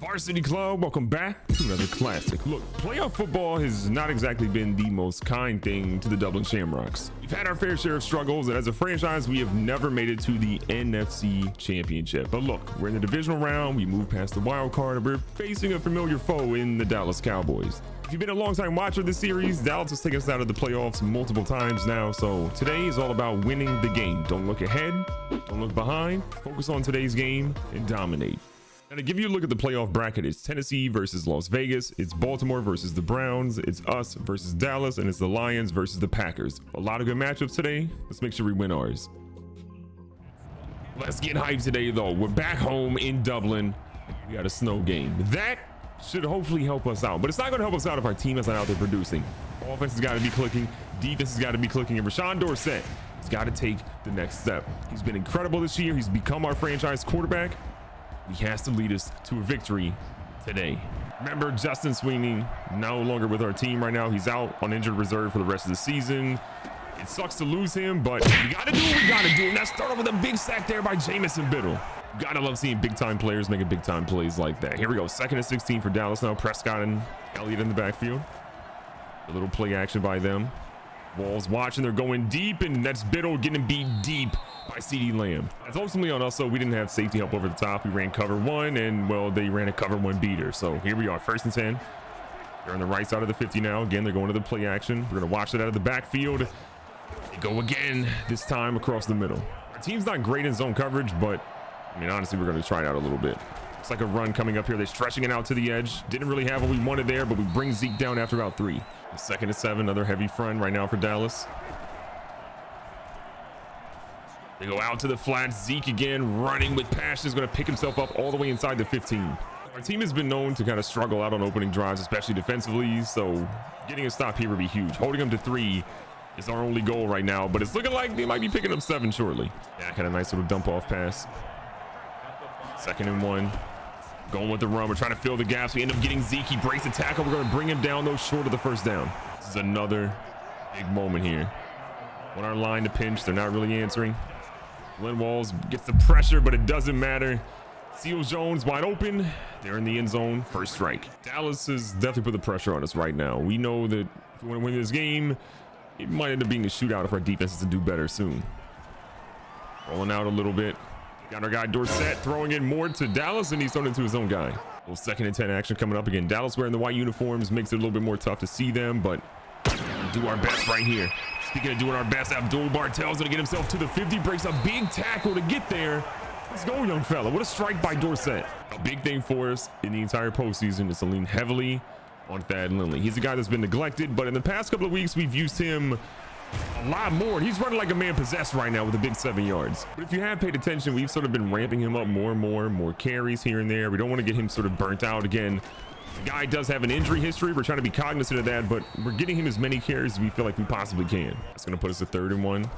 Varsity Club, welcome back to another classic. Look, playoff football has not exactly been the most kind thing to the Dublin Shamrocks. We've had our fair share of struggles, and as a franchise, we have never made it to the NFC Championship. But look, we're in the divisional round, we moved past the wild card, and we're facing a familiar foe in the Dallas Cowboys. If you've been a long-time watcher of this series, Dallas has taken us out of the playoffs multiple times now, so today is all about winning the game. Don't look ahead, don't look behind, focus on today's game and dominate. Now, to give you a look at the playoff bracket, it's Tennessee versus Las Vegas, it's Baltimore versus the Browns, it's us versus Dallas, and it's the Lions versus the Packers. A lot of good matchups today. Let's make sure we win ours. Let's get hyped today, though. We're back home in Dublin. We got a snow game. That should hopefully help us out, but it's not going to help us out if our team is not out there producing. Offense has got to be clicking, defense has got to be clicking, and Rashawn Dorsett has got to take the next step. He's been incredible this year. He's become our franchise quarterback. He has to lead us to a victory today. Remember, Justin Sweeney no longer with our team right now. He's out on injured reserve for the rest of the season. It sucks to lose him, but we got to do what we got to do. And that started with a big sack there by Jamison Biddle. Gotta love seeing big time players making big time plays like that. Here we go, 2nd and 16 for Dallas now. Prescott and Elliott in the backfield. A little play action by them. Walls watching, they're going deep, and that's Biddle getting beat deep by CeeDee Lamb. That's ultimately on us, so we didn't have safety help over the top. We ran cover one, and well, they ran a cover one beater. So here we are, 1st and 10. They're on the right side of the 50 now. Again, they're going to the play action. We're gonna watch it out of the backfield. They go again, this time across the middle. Our team's not great in zone coverage, but I mean, honestly, we're gonna try it out a little bit. Looks like a run coming up here. They're stretching it out to the edge. Didn't really have what we wanted there, but we bring Zeke down after about 3. 2nd and 7, another heavy front right now for Dallas. They go out to the flat. Zeke again running with passion, is going to pick himself up all the way inside the 15. Our team has been known to kind of struggle out on opening drives, especially defensively, so getting a stop here would be huge. Holding them to 3 is our only goal right now, but it's looking like they might be picking up 7 shortly. Yeah, kind of nice little dump off pass. 2nd and 1. Going with the run. We're trying to fill the gaps. We end up getting Zeke. He breaks the tackle. We're going to bring him down, though, short of the 1st down. This is another big moment here. On our line to pinch, they're not really answering. Glenn Walls gets the pressure, but it doesn't matter. Seals Jones wide open. They're in the end zone. 1st strike. Dallas has definitely put the pressure on us right now. We know that if we want to win this game, it might end up being a shootout if our defense is to do better soon. Rolling out a little bit. Got our guy Dorsett throwing in more to Dallas, and he's thrown into his own guy. A little 2nd and 10 action coming up again. Dallas wearing the white uniforms makes it a little bit more tough to see them, but we'll do our best right here. Speaking of doing our best, Abdul Bartel's gonna get himself to the 50, breaks a big tackle to get there. Let's go, young fella. What a strike by Dorsett. A big thing for us in the entire postseason is to lean heavily on Thad Lindley. He's a guy that's been neglected, but in the past couple of weeks, we've used him a lot more. He's running like a man possessed right now with a big 7 yards. But if you have paid attention, we've sort of been ramping him up more and more carries here and there. We don't want to get him sort of burnt out again. The guy does have an injury history. We're trying to be cognizant of that, but we're getting him as many carries as we feel like we possibly can. It's going to put us at 3rd and 1.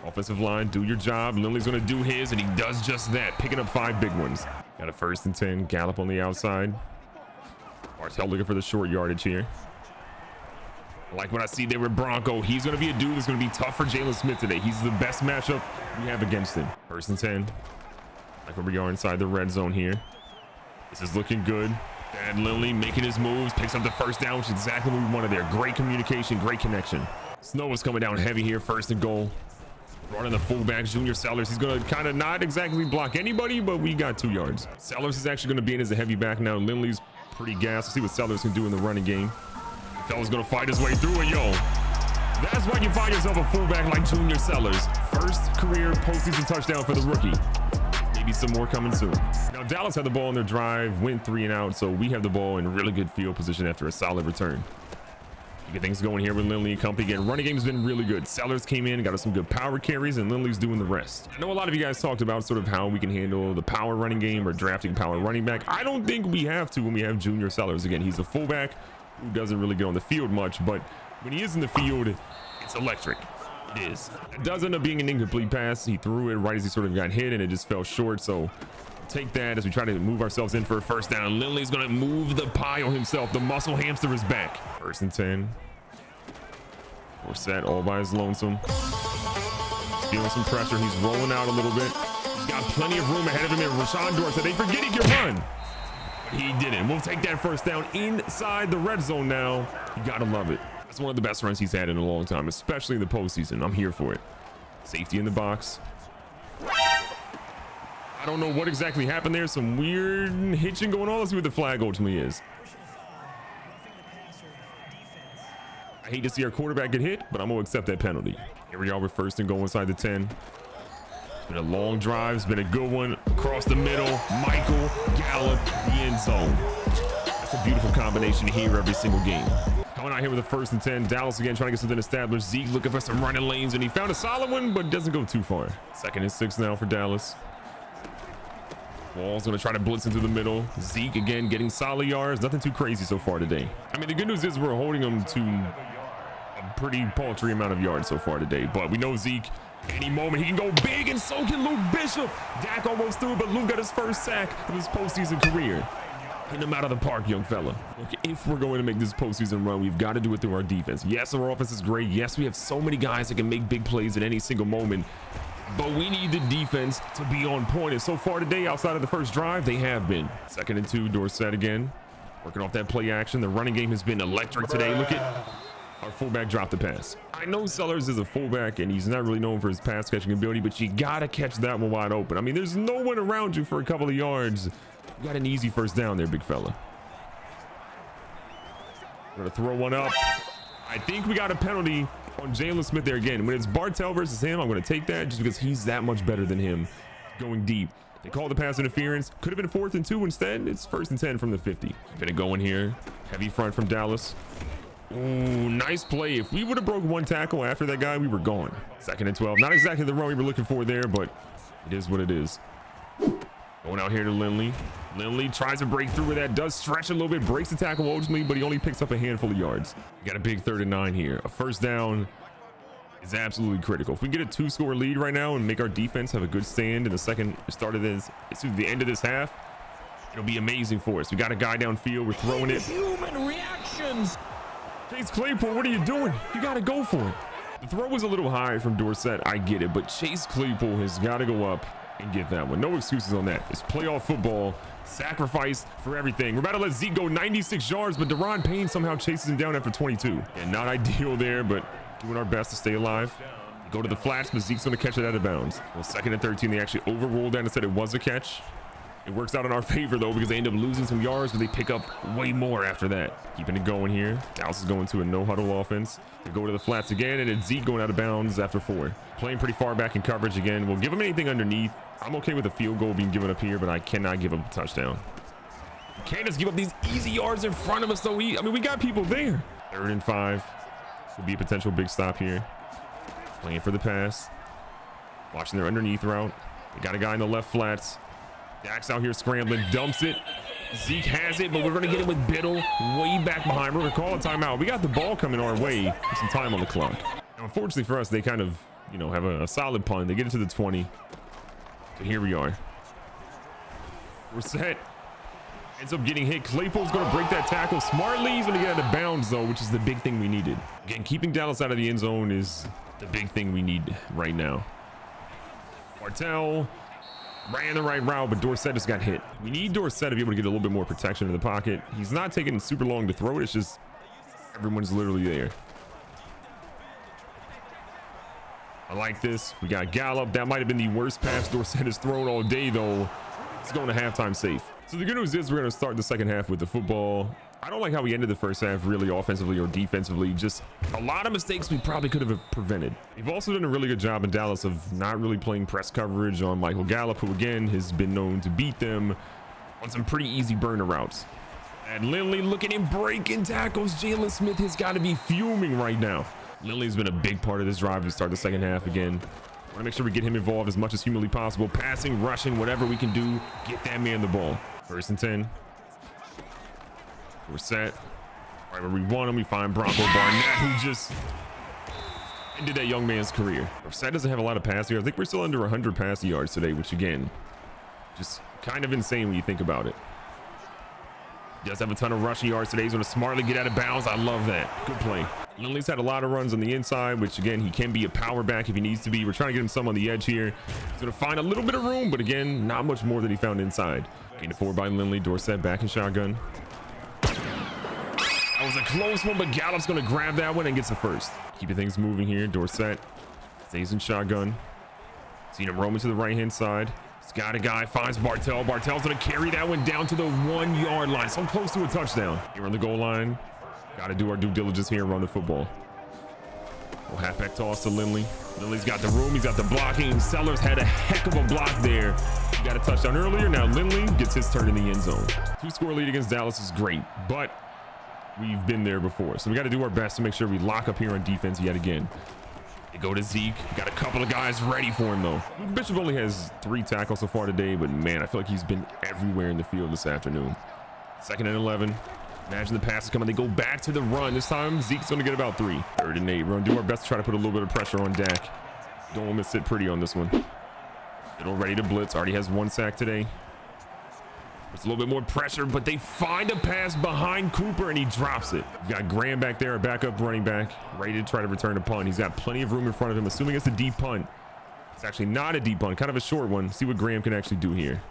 Offensive line, do your job. Lindley's going to do his, and he does just that, picking up 5 big ones. Got a 1st and 10. Gallup on the outside. Bartel looking for the short yardage here. Like what I see there with Bronco. He's going to be a dude that's going to be tough for Jalen Smith today. He's the best matchup we have against him. 1st and 10. Like where we are inside the red zone here. This is looking good. Thad Lindley making his moves, picks up the 1st down, which is exactly what we wanted there. Great communication, great connection. Snow is coming down heavy here, 1st and goal. Running the fullback, Junior Sellers. He's going to kind of not exactly block anybody, but we got 2 yards. Sellers is actually going to be in as a heavy back now. Lindley's pretty gassed. We'll see what Sellers can do in the running game. Fella's going to fight his way through it, yo. That's why you find yourself a fullback like Junior Sellers. 1st career postseason touchdown for the rookie. Maybe some more coming soon. Now, Dallas had the ball in their drive, went 3 and out, so we have the ball in really good field position after a solid return. Get things going here with Lindley and company. Again, running game's been really good. Sellers came in, got us some good power carries, and Lindley's doing the rest. I know a lot of you guys talked about sort of how we can handle the power running game or drafting power running back. I don't think we have to when we have Junior Sellers. Again, he's a fullback who doesn't really get on the field much, but when he is in the field, it's electric. It is. It does end up being an incomplete pass. He threw it right as he sort of got hit, and it just fell short. So take that as we try to move ourselves in for a 1st down. Lindley's going to move the pile himself. The muscle hamster is back. 1st and 10. Dorsett all by his lonesome. He's feeling some pressure. He's rolling out a little bit. He's got plenty of room ahead of him. And Rashawn Dorsett, they forget he can run. He didn't. We'll take that first down inside the red zone now. You gotta love it. That's one of the best runs he's had in a long time, especially in the postseason. I'm here for it. Safety in the box. I don't know what exactly happened there. Some weird hitching going on. Let's see what the flag ultimately is. I hate to see our quarterback get hit, but I'm going to accept that penalty. Here we are with first and goal inside the 10. It's been a long drive. It's been a good one. Across the middle. Michael Gallup, the end zone. That's a beautiful combination here every single game. Coming out here with a first and 10. Dallas again trying to get something established. Zeke looking for some running lanes, and he found a solid one, but doesn't go too far. Second and 6 now for Dallas. Wall's going to try to blitz into the middle. Zeke again getting solid yards. Nothing too crazy so far today. I mean, the good news is we're holding him to a pretty paltry amount of yards so far today, but we know Zeke, any moment he can go big, and so can Luke Bishop. Dak almost threw, but Luke got his first sack of his postseason career. Hitting him out of the park, young fella. Look, if we're going to make this postseason run, we've got to do it through our defense. Yes, our offense is great. Yes, we have so many guys that can make big plays at any single moment, but we need the defense to be on point. And so far today, outside of the first drive, they have been. Second and 2, Dorsett again. Working off that play action. The running game has been electric today. Look at our fullback drop the pass. I know Sellers is a fullback and he's not really known for his pass catching ability, but you gotta catch that one wide open. I mean, there's no one around you for a couple of yards. You got an easy first down there, big fella. We're gonna throw one up. I think we got a penalty on Jalen Smith there again. When it's Bartell versus him, I'm gonna take that just because he's that much better than him going deep. They called the pass interference. Could have been 4th and 2 instead. It's 1st and 10 from the 50. Gonna go in here. Heavy front from Dallas. Ooh, nice play. If we would have broke one tackle after that guy, we were gone. 2nd and 12. Not exactly the run we were looking for there, but it is what it is. Going out here to Lindley. Lindley tries to break through with that. Does stretch a little bit. Breaks the tackle ultimately, but he only picks up a handful of yards. We got a big 3rd and 9 here. A first down is absolutely critical. If we get a 2-score lead right now and make our defense have a good stand in the end of this half, it'll be amazing for us. We got a guy downfield. We're throwing it. Human reactions. Chase Claypool, what are you doing? You got to go for it. The throw was a little high from Dorsett. I get it, but Chase Claypool has got to go up and get that one. No excuses on that. It's playoff football. Sacrifice for everything. We're about to let Zeke go 96 yards, but Deron Payne somehow chases him down after 22. And not ideal there, but doing our best to stay alive. Go to the flats, but Zeke's going to catch it out of bounds. Well, 2nd and 13, they actually overruled that and said it was a catch. It works out in our favor, though, because they end up losing some yards, but they pick up way more after that. Keeping it going here. Dallas is going to a no-huddle offense. They go to the flats again, and it's Zeke going out of bounds after 4. Playing pretty far back in coverage again. We'll give them anything underneath. I'm okay with a field goal being given up here, but I cannot give them a touchdown. You can't just give up these easy yards in front of us, though. I mean, we got people there. 3rd and 5. This will be a potential big stop here. Playing for the pass. Watching their underneath route. They got a guy in the left flats. Dak's out here scrambling, dumps it. Zeke has it, but we're going to get it with Biddle way back behind. We're going to call a timeout. We got the ball coming our way with some time on the clock. Now, unfortunately for us, they kind of, have a solid punt. They get it to the 20. So here we are. We're set. Ends up getting hit. Claypool's going to break that tackle smartly. He's going to get out of bounds, though, which is the big thing we needed. Again, keeping Dallas out of the end zone is the big thing we need right now. Martell ran the right route, but Dorsett just got hit. We need Dorsett to be able to get a little bit more protection in the pocket. He's not taking super long to throw it. It's just everyone's literally there. I like this. We got Gallup. That might have been the worst pass Dorsett has thrown all day, though. It's going to halftime safe. So the good news is we're going to start the second half with the football. I don't like how we ended the first half, really, offensively or defensively. Just a lot of mistakes we probably could have prevented. We've also done a really good job in Dallas of not really playing press coverage on Michael Gallup, who again has been known to beat them on some pretty easy burner routes. And Lindley looking and breaking tackles. Jalen Smith has got to be fuming right now. Lindley's been a big part of this drive to start the second half again. Want to make sure we get him involved as much as humanly possible. Passing, rushing, whatever we can do. Get that man the ball. 1st and 10. We're set. Right where we want him, we find Bronco Barnett, who just ended that young man's career. Set doesn't have a lot of passing yards. I think we're still under 100 passing yards today, which again, just kind of insane when you think about it. He does have a ton of rushing yards today. He's going to smartly get out of bounds. I love that. Good play. Lindley's had a lot of runs on the inside, which again, he can be a power back if he needs to be. We're trying to get him some on the edge here. He's going to find a little bit of room, but again, not much more than he found inside. Gain of 4 by Lindley. Dorsett back in shotgun. That was a close one, but Gallup's going to grab that one and gets the first. Keeping things moving here. Dorsett stays in shotgun. Seen him roaming to the right-hand side. He's got a guy, finds Bartell. Bartell's going to carry that one down to the 1 yard line. So close to a touchdown. Here on the goal line. Got to do our due diligence here and run the football. Well, halfback toss to Lindley. Lindley's got the room. He's got the blocking. Sellers had a heck of a block there. He got a touchdown earlier. Now Lindley gets his turn in the end zone. 2-score lead against Dallas is great, but we've been there before. So we got to do our best to make sure we lock up here on defense yet again. They go to Zeke. Got a couple of guys ready for him, though. Bishop only has 3 tackles so far today, but man, I feel like he's been everywhere in the field this afternoon. 2nd and 11. Imagine the pass is coming. They go back to the run. This time, Zeke's going to get about 3. 3rd and 8. We're going to do our best to try to put a little bit of pressure on Dak. Don't want him to sit pretty on this one. Little ready to blitz. Already has 1 sack today. It's a little bit more pressure, but they find a pass behind Cooper, and he drops it. We've got Graham back there, a backup running back, ready to try to return a punt. He's got plenty of room in front of him, assuming it's a deep punt. It's actually not a deep punt, kind of a short one. See what Graham can actually do here.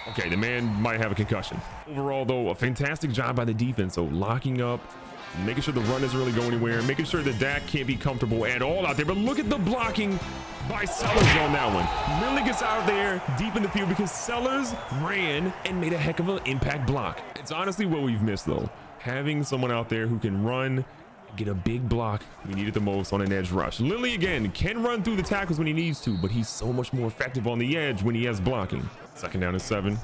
Okay, the man might have a concussion. Overall, though, a fantastic job by the defense. So locking up, making sure the run doesn't really go anywhere, making sure that Dak can't be comfortable at all out there. But look at the blocking by Sellers on that one. Lindley gets out there deep in the field because Sellers ran and made a heck of an impact block. It's honestly what we've missed, though. Having someone out there who can run, get a big block. We need it the most on an edge rush. Lindley, again, can run through the tackles when he needs to, but he's so much more effective on the edge when he has blocking. 2nd down and 7.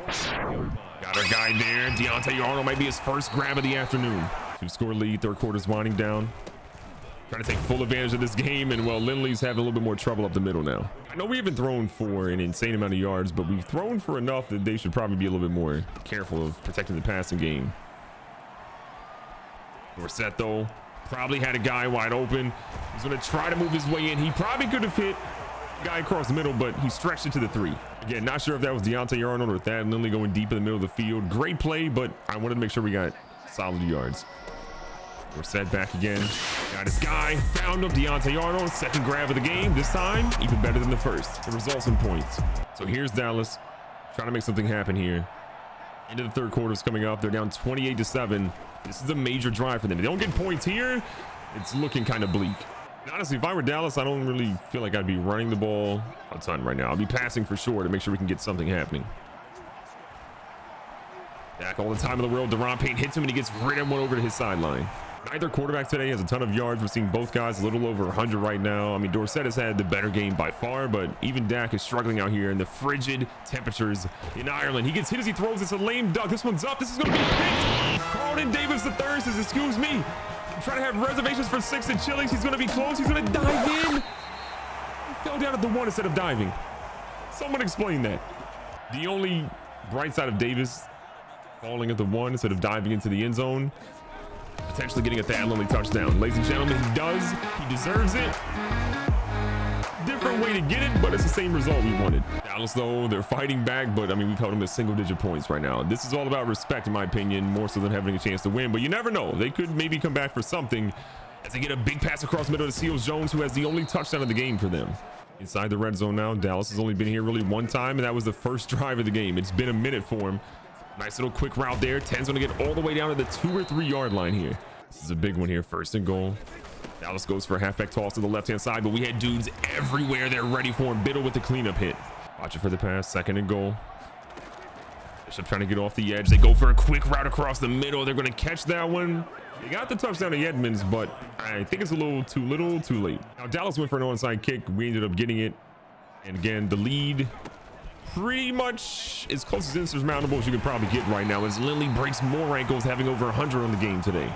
Got our guy there. Deontay Arnold might be his first grab of the afternoon. 2-score lead. 3rd quarter's winding down. Trying to take full advantage of this game, and well, Lindley's having a little bit more trouble up the middle now. I know we haven't thrown for an insane amount of yards, but we've thrown for enough that they should probably be a little bit more careful of protecting the passing game. Dorsett, though, probably had a guy wide open. He's going to try to move his way in. He probably could have hit the guy across the middle, but he stretched it to the 3. Again, not sure if that was Deontay Arnold or Thad Lindley going deep in the middle of the field. Great play, but I wanted to make sure we got solid yards. Dorsett back again. Got his guy. Found him. Deontay Arnold. 2nd grab of the game. This time, even better than the first. It results in points. So here's Dallas trying to make something happen here. End of the 3rd quarter is coming up. They're down 28-7. This is a major drive for them. If they don't get points here, it's looking kind of bleak. And honestly, if I were Dallas, I don't really feel like I'd be running the ball a ton right now. I'll be passing for sure to make sure we can get something happening. Dak all the time in the world. Deron Payne hits him and he gets rid of one over to his sideline. Neither quarterback today has a ton of yards. We're seeing both guys a little over 100 right now. I mean, Dorsett has had the better game by far, but even Dak is struggling out here in the frigid temperatures in Ireland. He gets hit as he throws. It's a lame duck. This one's up. This is going to be picked. Carlton Davis III says, excuse me. I'm trying to have reservations for 6 at Chili's. He's going to be close. He's going to dive in. He fell down at the 1 instead of diving. Someone explain that. The only bright side of Davis falling at the 1 instead of diving into the end zone, potentially getting a Thad Lindley touchdown. Ladies and gentlemen, he does. He deserves it. Different way to get it, but it's the same result we wanted. Dallas, though, they're fighting back, but I mean, we've held them to single-digit points right now. This is all about respect, in my opinion, more so than having a chance to win, but you never know. They could maybe come back for something as they get a big pass across the middle to Seals Jones, who has the only touchdown of the game for them. Inside the red zone now. Dallas has only been here really 1 time, and that was the first drive of the game. It's been a minute for him. Nice little quick route there. 10's going to get all the way down to the 2 or 3 yard line here. This is a big one here. 1st and goal. Dallas goes for a halfback toss to the left-hand side, but we had dudes everywhere. They're ready for him. Biddle with the cleanup hit. Watch it for the pass. 2nd and goal. Bishop trying to get off the edge. They go for a quick route across the middle. They're going to catch that one. They got the touchdown to Edmonds, but I think it's a little too late. Now, Dallas went for an onside kick. We ended up getting it. And again, the lead pretty much as close as insurmountable as you could probably get right now, as Lindley breaks more ankles, having over 100 on the game today.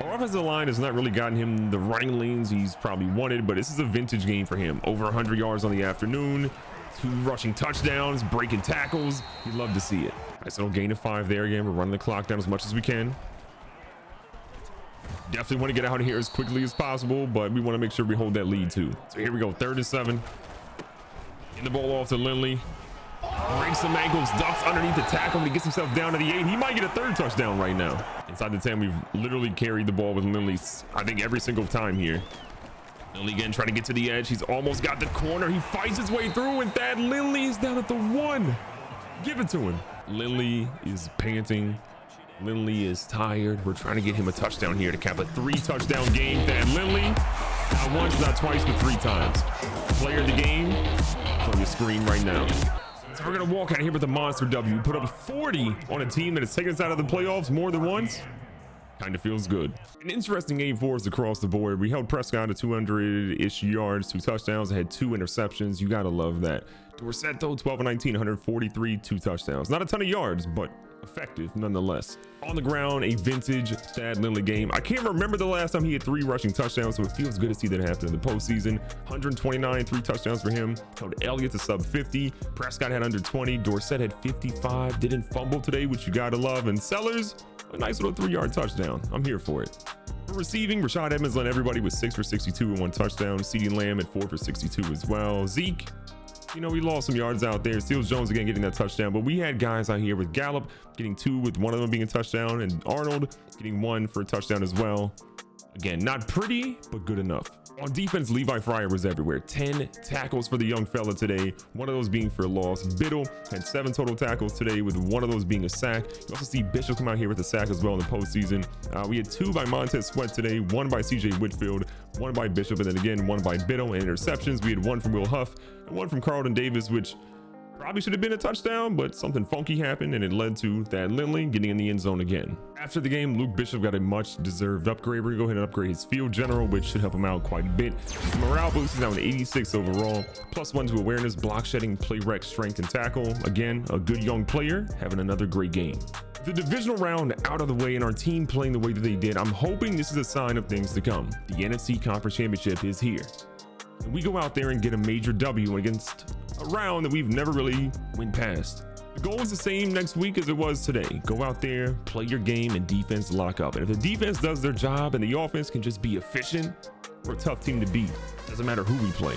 Our offensive line has not really gotten him the running lanes he's probably wanted, but this is a vintage game for him. Over 100 yards on the afternoon, 2 rushing touchdowns, breaking tackles. You'd love to see it. Nice little gain of 5 there. Again, we're running the clock down as much as we can. Definitely want to get out of here as quickly as possible, but we want to make sure we hold that lead too. So here we go. 3rd and 7. In the ball off to Lindley. Breaks some ankles, ducks underneath the tackle, and he gets himself down to the 8. He might get a 3rd touchdown right now. Inside the 10, we've literally carried the ball with Lindley, I think, every single time here. Lindley again trying to get to the edge. He's almost got the corner. He fights his way through, and Thad Lindley is down at the 1. Give it to him. Lindley is panting. Lindley is tired. We're trying to get him a touchdown here to cap a 3-touchdown game. Thad Lindley, not once, not twice, but 3 times. Player of the game, it's on your screen right now. So we're gonna walk out of here with a monster W. Put up 40 on a team that has taken us out of the playoffs more than once. Kind of feels good. An interesting game for us across the board. We held Prescott to 200-ish yards, 2 touchdowns, had 2 interceptions. You gotta love that. Dorsett though, 12 of 19, 143, 2 touchdowns. Not a ton of yards, but effective nonetheless. On the ground, a vintage Thad Lindley game. I can't remember the last time he had 3 rushing touchdowns, so it feels good to see that happen in the postseason. 129, 3 touchdowns for him. Held Elliott to sub 50. Prescott had under 20. Dorsett had 55. Didn't fumble today, which you gotta love. And Sellers, a nice little 3-yard touchdown. I'm here for it. For receiving, Rashad Evans led everybody with 6 for 62 and 1 touchdown. CeeDee Lamb at 4 for 62 as well. Zeke, you know, we lost some yards out there. Seals Jones again getting that touchdown, but we had guys out here with Gallup getting 2 with 1 of them being a touchdown, and Arnold getting 1 for a touchdown as well. Again, not pretty, but good enough. On defense, Levi Fryer was everywhere. 10 tackles for the young fella today, 1 of those being for a loss. Biddle had 7 total tackles today, with 1 of those being a sack. You also see Bishop come out here with a sack as well in the postseason. We had 2 by Montez Sweat today, 1 by CJ Whitfield, 1 by Bishop, and then again 1 by Biddle. And interceptions, we had 1 from Will Huff and 1 from Carlton Davis, which probably should have been a touchdown, but something funky happened and it led to Thad Lindley getting in the end zone again. After the game, Luke Bishop got a much deserved upgrade. We're gonna go ahead and upgrade his field general, which should help him out quite a bit. His morale boost is now an 86 overall, +1 to awareness, block shedding, play rec, strength, and tackle. Again, a good young player having another great game. The divisional round out of the way and our team playing the way that they did, I'm hoping this is a sign of things to come. The NFC Conference Championship is here. And we go out there and get a major W against a round that we've never really went past. The goal is the same next week as it was today. Go out there, play your game, and defense lock up. And if the defense does their job and the offense can just be efficient, we're a tough team to beat. Doesn't matter who we play.